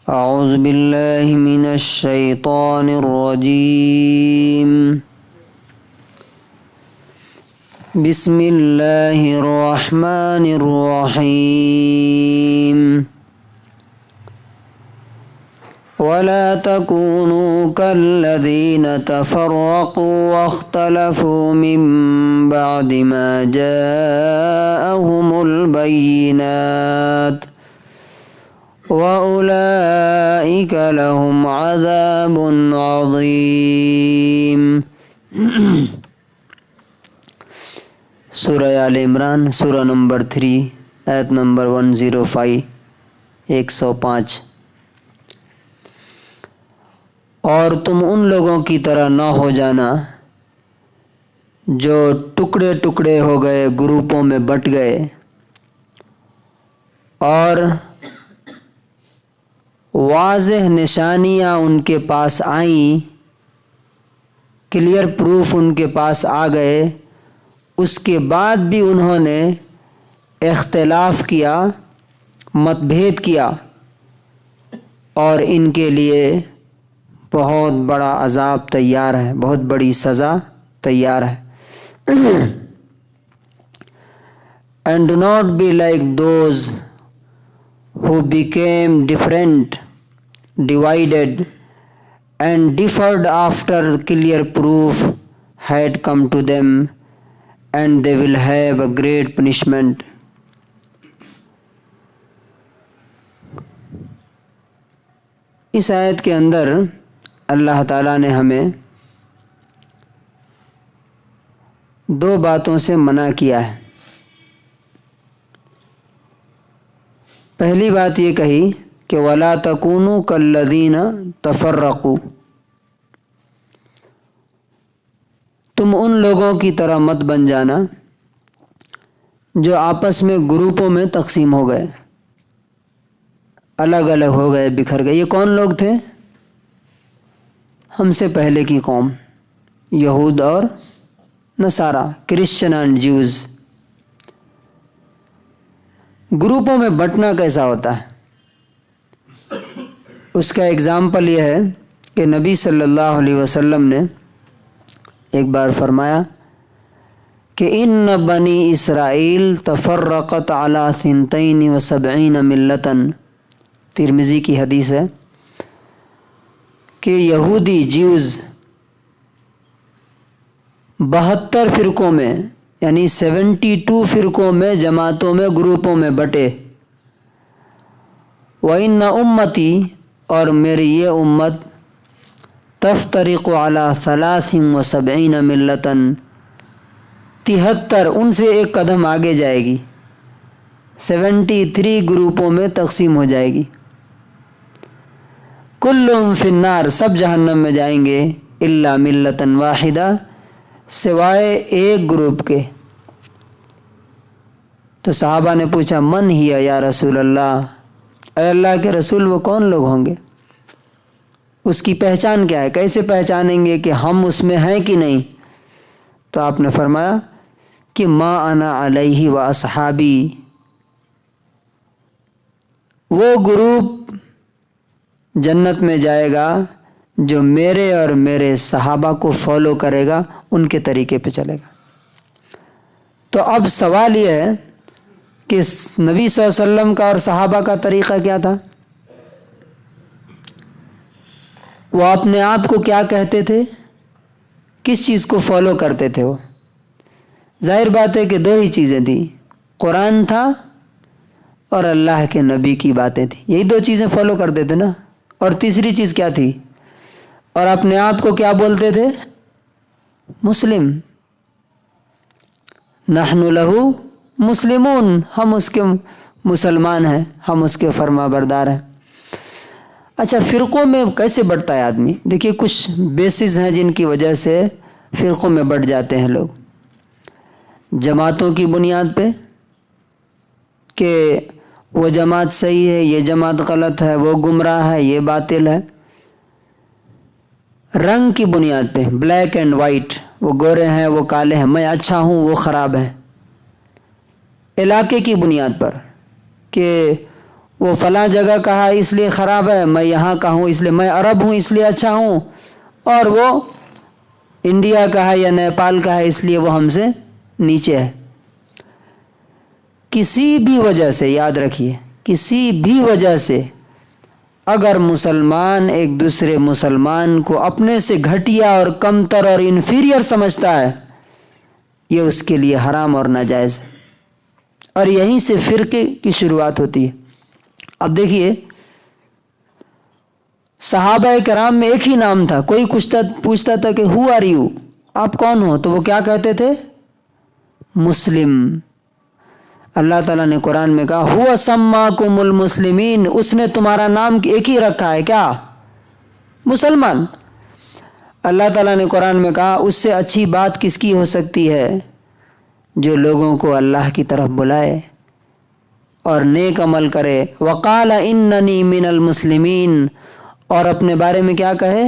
اعوذ باللہ من الشیطان الرجیم بسم اللہ الرحمن الرحیم ولا تكونوا كالذين تفرقوا واختلفوا من بعد ما جاءهم البينات وأولئك لهم عذاب عظيم۔ سورہ آل عمران، سورہ نمبر 3، آیت نمبر 105، 105۔ اور تم ان لوگوں کی طرح نہ ہو جانا جو ٹکڑے ٹکڑے ہو گئے، گروپوں میں بٹ گئے، اور واضح نشانیاں ان کے پاس آئیں، کلیئر پروف ان کے پاس آ گئے، اس کے بعد بھی انہوں نے اختلاف کیا، متبھید کیا، اور ان کے لیے بہت بڑا عذاب تیار ہے، بہت بڑی سزا تیار ہے۔ And do not be like those who became different, divided, and differed after clear proof had come to them, and they will have a great punishment۔ اس آیت کے اندر اللہ تعالیٰ نے ہمیں دو باتوں سے منع کیا ہے۔ پہلی بات یہ کہی کہ وَلَا تَكُونُوا كَالَّذِينَ تَفَرَّقُوا، تم ان لوگوں کی طرح مت بن جانا جو آپس میں گروپوں میں تقسیم ہو گئے، الگ الگ ہو گئے، بکھر گئے۔ یہ کون لوگ تھے؟ ہم سے پہلے کی قوم، یہود اور نصارہ، کرسچن اینڈ جیوز۔ گروپوں میں بٹنا کیسا ہوتا ہے؟ اس کا اگزامپل یہ ہے کہ نبی صلی اللہ علیہ وسلم نے ایک بار فرمایا کہ ان بنی اسرائیل تفرقت علی 72 ملتا، ترمذی کی حدیث ہے کہ یہودی جیوز 72 فرقوں میں، یعنی 72 فرقوں میں، جماعتوں میں، گروپوں میں بٹے۔ وَإِنَّ أُمَّتِي، اور میری یہ امت، تفترق علی 73 ملتا، 73، ان سے ایک قدم آگے جائے گی، 73 گروپوں میں تقسیم ہو جائے گی۔ کلہم فی النار، سب جہنم میں جائیں گے، الا ملتا واحدہ، سوائے ایک گروپ کے۔ تو صحابہ نے پوچھا من ہی یا رسول اللہ، اے اللہ کے رسول وہ کون لوگ ہوں گے؟ اس کی پہچان کیا ہے؟ کیسے پہچانیں گے کہ ہم اس میں ہیں کہ نہیں؟ تو آپ نے فرمایا کہ ما انا علیہ و اصحابی، وہ گروپ جنت میں جائے گا جو میرے اور میرے صحابہ کو فالو کرے گا، ان کے طریقے پہ چلے گا۔ تو اب سوال یہ ہے کہ نبی صلی اللہ علیہ وسلم کا اور صحابہ کا طریقہ کیا تھا؟ وہ اپنے آپ کو کیا کہتے تھے؟ کس چیز کو فالو کرتے تھے؟ وہ ظاہر بات ہے کہ دو ہی چیزیں تھیں، قرآن تھا اور اللہ کے نبی کی باتیں تھیں، یہی دو چیزیں فالو کرتے تھے نا۔ اور تیسری چیز کیا تھی؟ اور اپنے آپ کو کیا بولتے تھے؟ مسلم، نحن لہ مسلمون، ہم اس کے مسلمان ہیں، ہم اس کے فرما بردار ہیں۔ اچھا، فرقوں میں کیسے بٹتا ہے آدمی؟ دیکھیے کچھ بیسز ہیں جن کی وجہ سے فرقوں میں بٹ جاتے ہیں لوگ۔ جماعتوں کی بنیاد پہ کہ وہ جماعت صحیح ہے، یہ جماعت غلط ہے، وہ گمراہ ہے، یہ باطل ہے۔ رنگ کی بنیاد پہ، بلیک اینڈ وائٹ، وہ گورے ہیں، وہ کالے ہیں، میں اچھا ہوں، وہ خراب ہے۔ علاقے کی بنیاد پر کہ وہ فلاں جگہ کا ہے اس لیے خراب ہے، میں یہاں کا ہوں اس لیے، میں عرب ہوں اس لیے اچھا ہوں، اور وہ انڈیا کا ہے یا نیپال کا ہے اس لیے وہ ہم سے نیچے ہے۔ کسی بھی وجہ سے، یاد رکھیے، کسی بھی وجہ سے اگر مسلمان ایک دوسرے مسلمان کو اپنے سے گھٹیا اور کمتر اور انفیریئر سمجھتا ہے، یہ اس کے لیے حرام اور ناجائز ہے، اور یہیں سے فرقے کی شروعات ہوتی ہے۔ اب دیکھیے، صحابہ کرام میں ایک ہی نام تھا، کوئی پوچھتا تھا کہ ہو آر یو، آپ کون ہو، تو وہ کیا کہتے تھے؟ مسلم۔ اللہ تعالیٰ نے قرآن میں کہا ہوا سماکم المسلمین، اس نے تمہارا نام ایک ہی رکھا ہے، کیا؟ مسلمان۔ اللہ تعالیٰ نے قرآن میں کہا اس سے اچھی بات کس کی ہو سکتی ہے؟ جو لوگوں کو اللہ کی طرف بلائے اور نیک عمل کرے۔ وقال اننی من المسلمین، اور اپنے بارے میں کیا کہے؟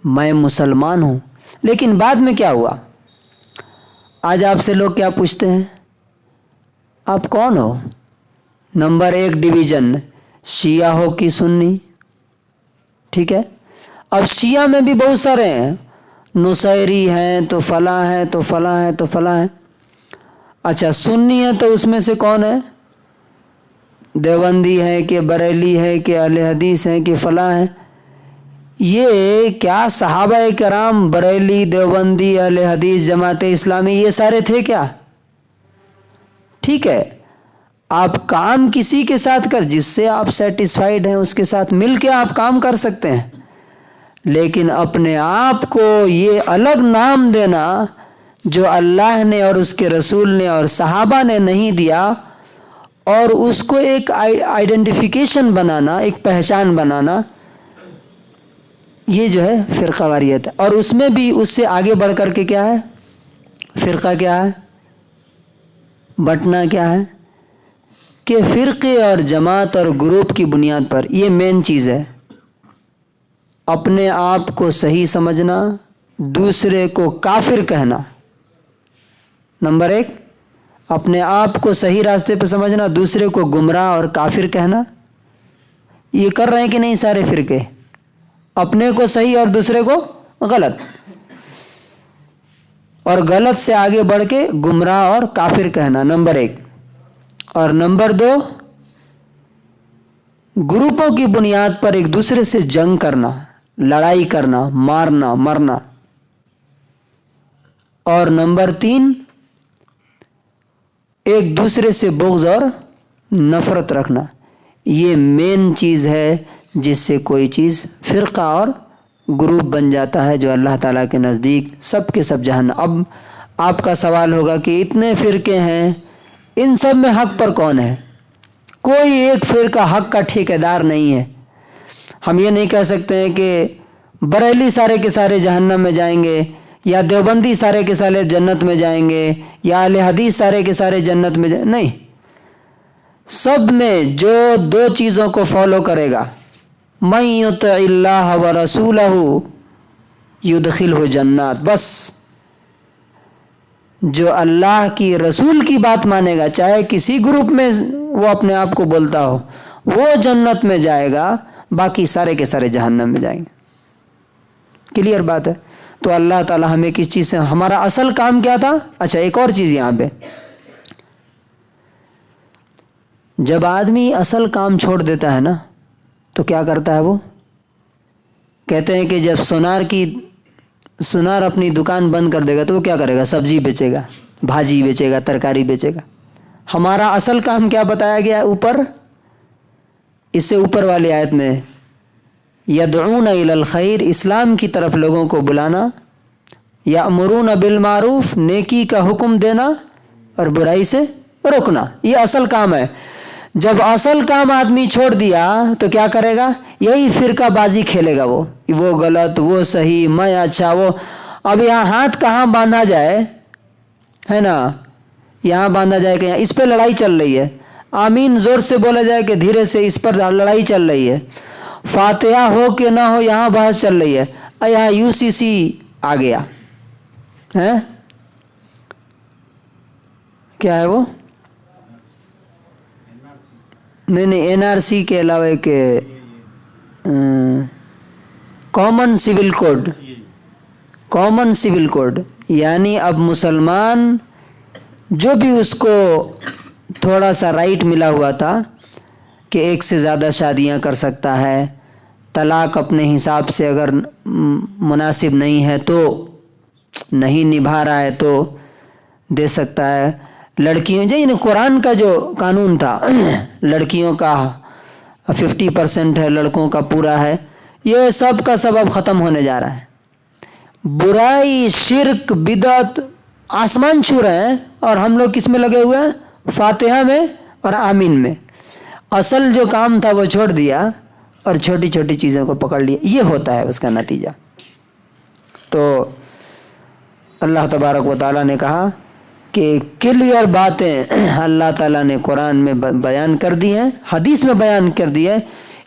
میں مسلمان ہوں۔ لیکن بعد میں کیا ہوا؟ آج آپ سے لوگ کیا پوچھتے ہیں؟ آپ کون ہو؟ نمبر 1 ڈویژن، شیعہ ہو کہ سنی؟ ٹھیک ہے، اب شیعہ میں بھی بہت سارے ہیں، نصیری ہیں تو فلاں ہیں تو فلاں ہیں تو فلاں ہیں۔ اچھا، سنی ہے تو اس میں سے کون ہے؟ دیوبندی ہے کہ بریلی ہے کہ اہل حدیث ہے کہ فلاں ہے؟ یہ کیا صحابہ کرام بریلی، دیوبندی، اہل حدیث، جماعت اسلامی یہ سارے تھے کیا؟ ٹھیک ہے، آپ کام کسی کے ساتھ کر جس سے آپ سیٹسفائیڈ ہیں اس کے ساتھ مل کے آپ کام کر سکتے ہیں، لیکن اپنے آپ کو یہ الگ نام دینا جو اللہ نے اور اس کے رسول نے اور صحابہ نے نہیں دیا، اور اس کو ایک آئیڈینٹیفیکیشن بنانا، ایک پہچان بنانا، یہ جو ہے فرقہ واریت ہے۔ اور اس میں بھی اس سے آگے بڑھ کر کے کیا ہے؟ فرقہ کیا ہے؟ بٹنا کیا ہے؟ کہ فرقے اور جماعت اور گروپ کی بنیاد پر، یہ مین چیز ہے، اپنے آپ کو صحیح سمجھنا، دوسرے کو کافر کہنا۔ نمبر 1، اپنے آپ کو صحیح راستے پہ سمجھنا، دوسرے کو گمراہ اور کافر کہنا۔ یہ کر رہے ہیں کہ نہیں سارے فرقے؟ اپنے کو صحیح اور دوسرے کو غلط، اور غلط سے آگے بڑھ کے گمراہ اور کافر کہنا، نمبر 1۔ اور نمبر 2، گروپوں کی بنیاد پر ایک دوسرے سے جنگ کرنا، لڑائی کرنا، مارنا مرنا۔ اور نمبر 3، ایک دوسرے سے بغض اور نفرت رکھنا۔ یہ مین چیز ہے جس سے کوئی چیز فرقہ اور گروپ بن جاتا ہے جو اللہ تعالیٰ کے نزدیک سب کے سب جہنم۔ اب آپ کا سوال ہوگا کہ اتنے فرقے ہیں، ان سب میں حق پر کون ہے؟ کوئی ایک فرقہ حق کا ٹھیکیدار نہیں ہے۔ ہم یہ نہیں کہہ سکتے ہیں کہ بریلی سارے کے سارے جہنم میں جائیں گے، یا دیوبندی سارے کے سارے جنت میں جائیں گے، یا اہل حدیث سارے کے سارے جنت میں جائیں، نہیں۔ سب میں جو 2 چیزوں کو فالو کرے گا، من یطع اللہ ورسولہ یدخلہ جنات، بس جو اللہ کی رسول کی بات مانے گا، چاہے کسی گروپ میں وہ اپنے آپ کو بولتا ہو، وہ جنت میں جائے گا، باقی سارے کے سارے جہنم میں جائیں گے۔ کلیئر بات ہے؟ تو اللہ تعالیٰ ہمیں کس چیز سے، ہمارا اصل کام کیا تھا؟ اچھا، ایک اور چیز یہاں پہ، جب آدمی اصل کام چھوڑ دیتا ہے نا تو کیا کرتا ہے؟ وہ کہتے ہیں کہ جب سونار اپنی دکان بند کر دے گا تو وہ کیا کرے گا؟ سبزی بیچے گا، بھاجی بیچے گا، ترکاری بیچے گا۔ ہمارا اصل کام کیا بتایا گیا اوپر؟ اس سے اوپر والی آیت میں یدعون الی الخیر، اسلام کی طرف لوگوں کو بلانا، یامرون بالمعروف، نیکی کا حکم دینا اور برائی سے روکنا، یہ اصل کام ہے۔ جب اصل کام آدمی چھوڑ دیا تو کیا کرے گا؟ یہی فرقہ بازی کھیلے گا، وہ غلط، وہ صحیح، میں اچھا، وہ۔ اب یہاں ہاتھ کہاں باندھا جائے، ہے نا؟ یہاں باندھا جائے کہ اس پہ لڑائی چل رہی ہے، آمین زور سے بولا جائے کہ دھیرے سے اس پر لڑائی چل رہی ہے، فاتحہ ہو کہ نہ ہو یہاں بحث چل رہی ہے، یہاں UCC آ گیا ہے، کیا ہے وہ؟ نہیں NRC کے علاوہ ایک کامن سول کوڈ یعنی اب مسلمان جو بھی اس کو تھوڑا سا رائٹ ملا ہوا تھا کہ ایک سے زیادہ شادیاں کر سکتا ہے، طلاق اپنے حساب سے اگر مناسب نہیں ہے تو نہیں نبھا رہا ہے تو دے سکتا ہے، لڑکیوں یعنی قرآن کا جو قانون تھا لڑکیوں کا 50% ہے، لڑکوں کا پورا ہے، یہ سب کا سب اب ختم ہونے جا رہا ہے۔ برائی، شرک، بدعت آسمان چھو رہے ہیں اور ہم لوگ کس میں لگے ہوئے ہیں؟ فاتحہ میں اور آمین میں۔ اصل جو کام تھا وہ چھوڑ دیا اور چھوٹی چھوٹی چیزوں کو پکڑ لیا، یہ ہوتا ہے اس کا نتیجہ۔ تو اللہ تبارک و تعالیٰ نے کہا کہ کلیئر باتیں اللہ تعالیٰ نے قرآن میں بیان کر دی ہیں، حدیث میں بیان کر دی ہے،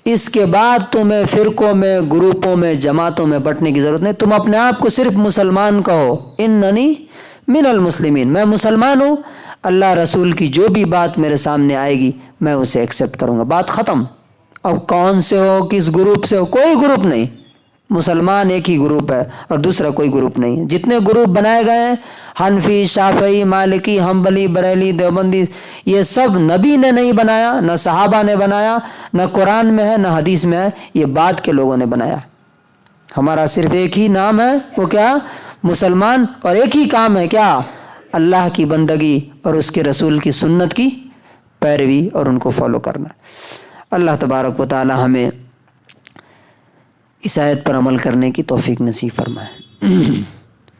اس کے بعد تمہیں فرقوں میں، گروپوں میں، جماعتوں میں بٹنے کی ضرورت نہیں۔ تم اپنے آپ کو صرف مسلمان کہو، اننی من المسلمین، میں مسلمان ہوں، اللہ رسول کی جو بھی بات میرے سامنے آئے گی میں اسے ایکسیپٹ کروں گا، بات ختم۔ اب کون سے ہو، کس گروپ سے ہو، کوئی گروپ نہیں، مسلمان ایک ہی گروپ ہے اور دوسرا کوئی گروپ نہیں ہے۔ جتنے گروپ بنائے گئے ہیں، حنفی، شافعی، مالکی، حنبلی، بریلی، دیوبندی، یہ سب نبی نے نہیں بنایا، نہ صحابہ نے بنایا، نہ قرآن میں ہے نہ حدیث میں ہے، یہ بعد کے لوگوں نے بنایا۔ ہمارا صرف ایک ہی نام ہے، وہ کیا؟ مسلمان، اور ایک ہی کام ہے، کیا؟ اللہ کی بندگی اور اس کے رسول کی سنت کی پیروی اور ان کو فالو کرنا۔ اللہ تبارک و تعالی ہمیں اس آیت پر عمل کرنے کی توفیق نصیب فرمائے۔